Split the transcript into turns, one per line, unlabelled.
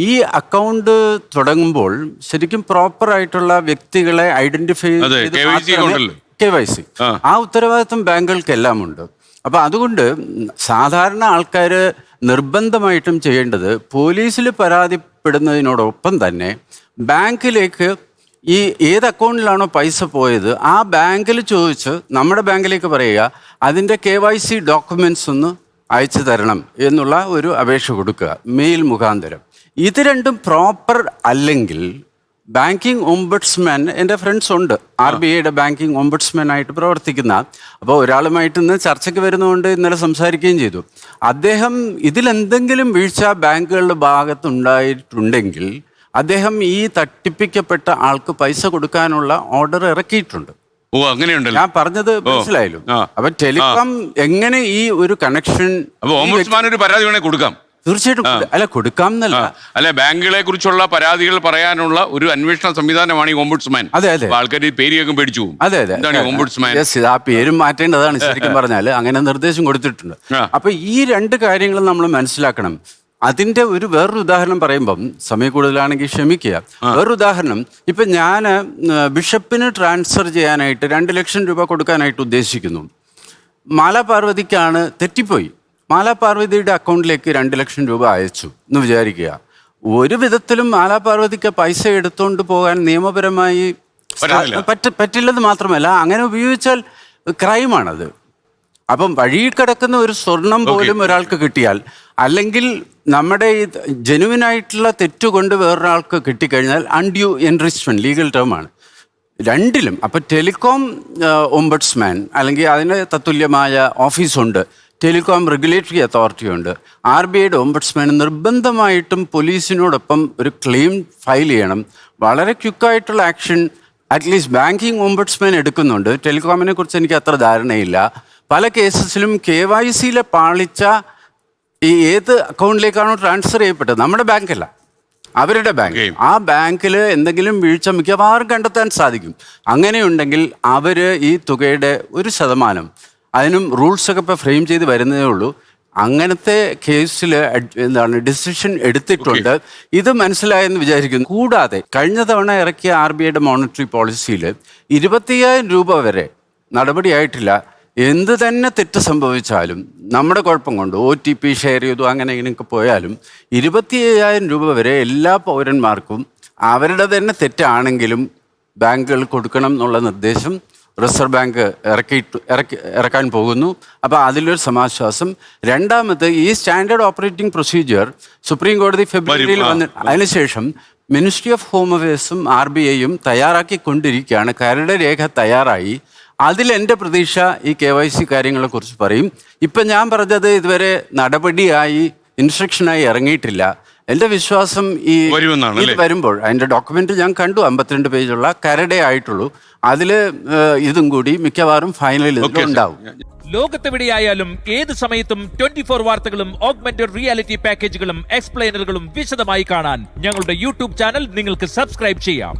ഈ അക്കൗണ്ട് തുടങ്ങുമ്പോൾ ശരിക്കും പ്രോപ്പർ ആയിട്ടുള്ള വ്യക്തികളെ ഐഡന്റിഫൈ KYC ആ ഉത്തരവാദിത്വം ബാങ്കുകൾക്കെല്ലാം ഉണ്ട്. അപ്പം അതുകൊണ്ട് സാധാരണ ആൾക്കാർ നിർബന്ധമായിട്ടും ചെയ്യേണ്ടത് പോലീസിൽ പരാതിപ്പെടുന്നതിനോടൊപ്പം തന്നെ ബാങ്കിലേക്ക് ഈ ഏത് അക്കൗണ്ടിലാണോ പൈസ പോയത് ആ ബാങ്കിൽ ചോദിച്ച് നമ്മുടെ ബാങ്കിലേക്ക് പറയുക അതിൻ്റെ KYC ഡോക്യുമെൻറ്റ്സ് ഒന്ന് അയച്ചു തരണം എന്നുള്ള ഒരു അപേക്ഷ കൊടുക്കുക മെയിൽ മുഖാന്തരം. ഇത് രണ്ടും പ്രോപ്പർ അല്ലെങ്കിൽ ബാങ്കിങ് ഓംബുഡ്സ്മാൻ എൻ്റെ ഫ്രണ്ട്സ് ഉണ്ട് RBIയുടെ ബാങ്കിങ് ഓംബുഡ്സ്മാൻ ആയിട്ട് പ്രവർത്തിക്കുന്ന. അപ്പോൾ ഒരാളുമായിട്ട് ഇന്ന് ചർച്ചയ്ക്ക് വരുന്നതുകൊണ്ട് ഇന്നലെ സംസാരിക്കുകയും ചെയ്തു. അദ്ദേഹം ഇതിലെന്തെങ്കിലും വീഴ്ച ബാങ്കുകളുടെ ഭാഗത്തുണ്ടായിട്ടുണ്ടെങ്കിൽ അദ്ദേഹം ഈ തട്ടിപ്പിക്കപ്പെട്ട ആൾക്ക് പൈസ കൊടുക്കാനുള്ള ഓർഡർ ഇറക്കിയിട്ടുണ്ട്.
ഓ, അങ്ങനെയുണ്ടല്ലോ.
ഞാൻ പറഞ്ഞത് മനസ്സിലായല്ലോ. അപ്പൊ ടെലികോം എങ്ങനെ ഈ ഒരു കണക്ഷൻ
ഒരു പരാതി വേണേ കൊടുക്കാം.
തീർച്ചയായിട്ടും അല്ല, കൊടുക്കാം എന്നല്ല,
അല്ല ബാങ്കുകളെ കുറിച്ചുള്ള പരാതികൾ പറയാനുള്ള ഒരു അന്വേഷണ സംവിധാനമാണ് ഈ ഓംബുഡ്സ്മാൻ.
അതെ അതെ,
ആൾക്കാർ പേര് കേൾക്കും പേടിച്ചു പോകും.
അതെ അതെ,
ഓംബുഡ്സ്മാൻ
ആ പേരും മാറ്റേണ്ടതാണ് ശരിക്കും പറഞ്ഞാൽ. അങ്ങനെ നിർദ്ദേശം കൊടുത്തിട്ടുണ്ട്. അപ്പൊ ഈ രണ്ട് കാര്യങ്ങൾ നമ്മൾ മനസ്സിലാക്കണം. അതിൻ്റെ വേറൊരു ഉദാഹരണം പറയുമ്പം സമയം കൂടുതലാണെങ്കിൽ ക്ഷമിക്കുക. വേറൊരു ഉദാഹരണം, ഇപ്പം ഞാൻ ബിഷപ്പിന് ട്രാൻസ്ഫർ ചെയ്യാനായിട്ട് 2 ലക്ഷം രൂപ കൊടുക്കാനായിട്ട് ഉദ്ദേശിക്കുന്നു. മാലാപാർവതിക്കാണ് തെറ്റിപ്പോയി. മാലാപാർവതിയുടെ അക്കൗണ്ടിലേക്ക് 2 ലക്ഷം രൂപ അയച്ചു എന്ന് വിചാരിക്കുക. ഒരു വിധത്തിലും മാലാപാർവതിക്ക് പൈസ എടുത്തുകൊണ്ട് പോകാൻ നിയമപരമായി പറ്റില്ലെന്ന് മാത്രമല്ല, അങ്ങനെ ഉപയോഗിച്ചാൽ ക്രൈമാണത്. അപ്പം വഴിയിൽ കിടക്കുന്ന ഒരു സ്വർണം പോലും ഒരാൾക്ക് കിട്ടിയാൽ, അല്ലെങ്കിൽ നമ്മുടെ ഈ ജെനുവിനായിട്ടുള്ള തെറ്റുകൊണ്ട് വേറൊരാൾക്ക് കിട്ടിക്കഴിഞ്ഞാൽ അൺഡ്യൂ എൻറിച്ച്മെന്റ് ലീഗൽ ടേമാണ് രണ്ടിലും. അപ്പം ടെലികോം ഓംബുഡ്സ്മാൻ അല്ലെങ്കിൽ അതിന് തത്തുല്യമായ ഓഫീസുണ്ട്, ടെലികോം റെഗുലേറ്ററി അതോറിറ്റി ഉണ്ട്. RBIയുടെ ഓംബുഡ്സ്മാൻ നിർബന്ധമായിട്ടും പോലീസിനോടൊപ്പം ഒരു ക്ലെയിം ഫയൽ ചെയ്യണം. വളരെ ക്വിക്കായിട്ടുള്ള ആക്ഷൻ അറ്റ്ലീസ്റ്റ് ബാങ്കിങ് ഓംബുഡ്സ്മാൻ എടുക്കുന്നുണ്ട്. ടെലികോമിനെ കുറിച്ച് എനിക്ക് അത്ര ധാരണയില്ല. പല കേസസിലും KYCയിലെ പാളിച്ച ഈ ഏത് അക്കൗണ്ടിലേക്കാണോ ട്രാൻസ്ഫർ ചെയ്യപ്പെട്ടത്, നമ്മുടെ ബാങ്കല്ല, അവരുടെ ബാങ്ക്, ആ ബാങ്കിൽ എന്തെങ്കിലും വീഴ്ച മിക്കവാറും കണ്ടെത്താൻ സാധിക്കും. അങ്ങനെയുണ്ടെങ്കിൽ അവർ ഈ തുകയുടെ 1%, അതിനും റൂൾസൊക്കെ ഇപ്പോൾ ഫ്രെയിം ചെയ്ത് വരുന്നതേ ഉള്ളൂ, അങ്ങനത്തെ കേസിൽ ഡിസിഷൻ എടുത്തിട്ടുണ്ട്. ഇത് മനസ്സിലായെന്ന് വിചാരിക്കുന്നു. കൂടാതെ കഴിഞ്ഞ തവണ ഇറക്കിയ RBIയുടെ മോണിറ്ററി പോളിസിയിൽ 25,000 രൂപ വരെ നടപടിയായിട്ടില്ല. എന്ത് തന്നെ തെറ്റ് സംഭവിച്ചാലും നമ്മുടെ കുഴപ്പം കൊണ്ട് OTP ഷെയർ ചെയ്തു അങ്ങനെ ഇങ്ങനെയൊക്കെ പോയാലും 25,000 രൂപ വരെ എല്ലാ പൗരന്മാർക്കും അവരുടെ തന്നെ തെറ്റാണെങ്കിലും ബാങ്കുകൾ കൊടുക്കണം എന്നുള്ള നിർദ്ദേശം റിസർവ് ബാങ്ക് ഇറക്കാൻ പോകുന്നു. അപ്പോൾ അതിലൊരു സമാശ്വാസം. രണ്ടാമത്, ഈ സ്റ്റാൻഡേർഡ് ഓപ്പറേറ്റിംഗ് പ്രൊസീജിയർ സുപ്രീം കോടതി ഫെബ്രുവരിയിൽ അതിനുശേഷം മിനിസ്ട്രി ഓഫ് ഹോം അഫയേഴ്സും RBIയും തയ്യാറാക്കിക്കൊണ്ടിരിക്കുകയാണ്. കരട് രേഖ തയ്യാറായി. അതിലെൻ്റെ പ്രതീക്ഷ ഈ KYC കാര്യങ്ങളെക്കുറിച്ച് പറയും. ഇപ്പം ഞാൻ പറഞ്ഞത് ഇതുവരെ നടപടിയായി ഇൻസ്ട്രക്ഷനായി ഇറങ്ങിയിട്ടില്ല. എൻ്റെ വിശ്വാസം ഇത് വരുമ്പോൾ അതിൻ്റെ ഡോക്യുമെൻ്റ് ഞാൻ കണ്ടു, 52 പേജുള്ള കരടേ ആയിട്ടുള്ളൂ. അതിൽ ഇതും കൂടി മിക്കവാറും ഫൈനലിൽ ഉണ്ടാവും.
ലോകത്തെവിടെയായാലും ഏത് സമയത്തും 24 വാർത്തകളും ഓഗ്മെന്റഡ് റിയാലിറ്റി പാക്കേജുകളും എക്സ്പ്ലെയിനറുകളും വിശദമായി കാണാൻ ഞങ്ങളുടെ YouTube ചാനൽ നിങ്ങൾക്ക് സബ്സ്ക്രൈബ് ചെയ്യാം.